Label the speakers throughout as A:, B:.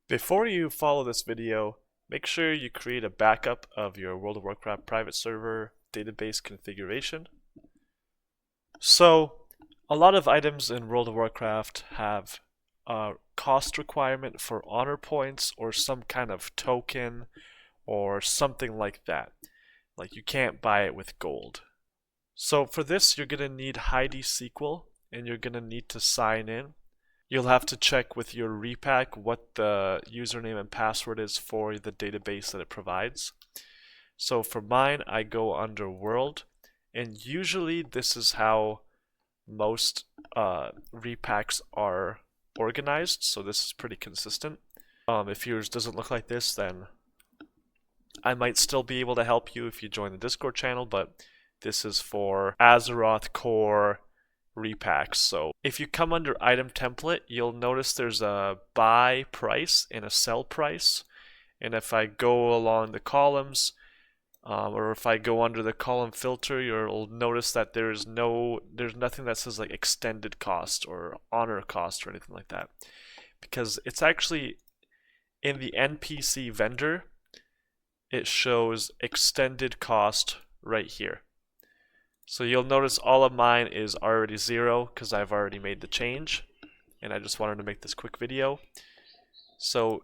A: Before you follow this video, make sure you create a backup of your World of Warcraft private server database configuration. So, a lot of items in World of Warcraft have a cost requirement for honor points or some kind of token or something like that. Like you can't buy it with gold. So for this, you're going to need HeidiSQL and you're going to need to sign in. You'll have to check with your repack what the username and password is for the database that it provides. So for mine, I go under World, and usually this is how most repacks are organized, so this is pretty consistent. If yours doesn't look like this, then I might still be able to help you if you join the Discord channel, but this is for Azeroth core repacks. So if you come under item template, you'll notice there's a buy price and a sell price. And if I go along the columns, or if I go under the column filter, you'll notice that there's nothing that says like extended cost or honor cost or anything like that. Because it's actually in the NPC vendor, it shows extended cost right here. So you'll notice all of mine is already 0 because I've already made the change, and I just wanted to make this quick video. So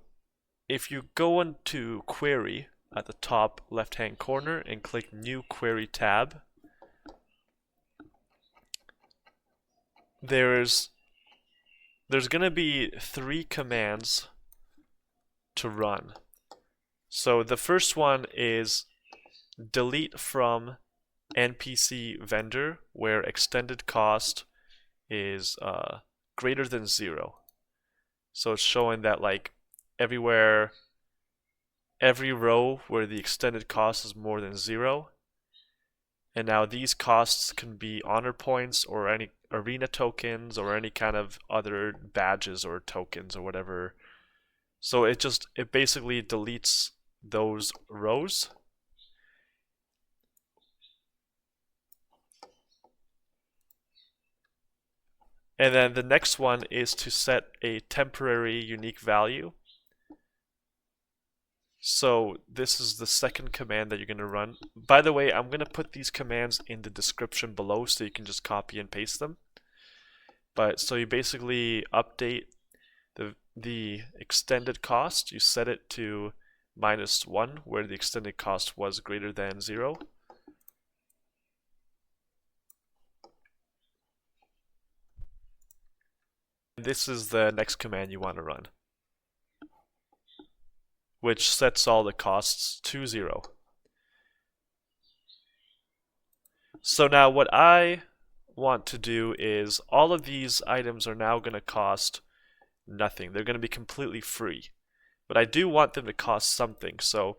A: if you go into query at the top left hand corner and click new query tab, there's going to be 3 commands to run. So the first one is delete from NPC vendor where extended cost is greater than 0. So it's showing that like everywhere, every row where the extended cost is more than 0. And now these costs can be honor points or any arena tokens or any kind of other badges or tokens or whatever. So it basically deletes those rows. And then the next one is to set a temporary unique value. So this is the second command that you're going to run. By the way, I'm going to put these commands in the description below so you can just copy and paste them. But so you basically update the extended cost. You set it to -1 where the extended cost was greater than 0. This is the next command you want to run, which sets all the costs to 0. So now what I want to do is all of these items are now going to cost nothing. They're going to be completely free. But I do want them to cost something. So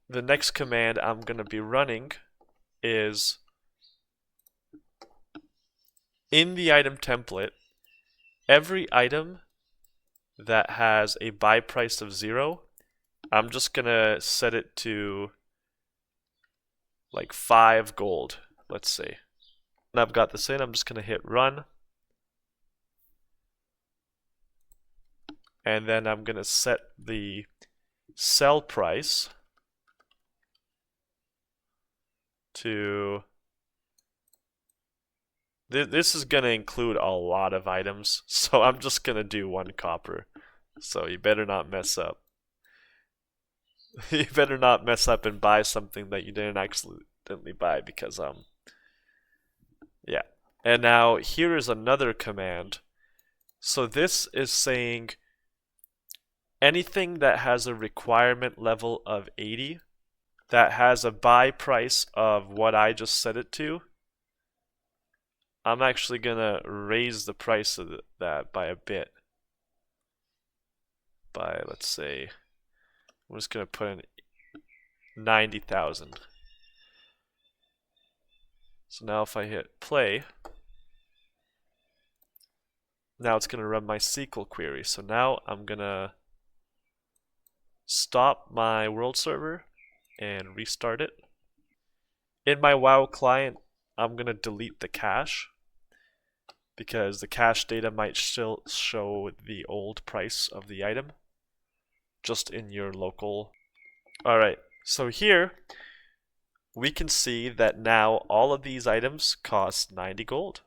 A: the next command I'm going to be running is in the item template, every item that has a buy price of 0, I'm just going to set it to like 5 gold, let's say. And I've got this in, I'm just going to hit run. And then I'm going to set the sell price to... This is going to include a lot of items, so I'm just going to do 1 copper. So you better not mess up. You better not mess up and buy something that you didn't accidentally buy because, yeah. And now here is another command. So this is saying anything that has a requirement level of 80 that has a buy price of what I just set it to, I'm actually gonna raise the price of that by a bit. By, let's say, I'm just gonna put in 90,000. So now if I hit play, now it's gonna run my SQL query. So now I'm gonna stop my world server and restart it. In my WoW client, I'm gonna delete the cache because the cache data might still show the old price of the item. just in your local. Alright, so here we can see that now all of these items cost 90 gold.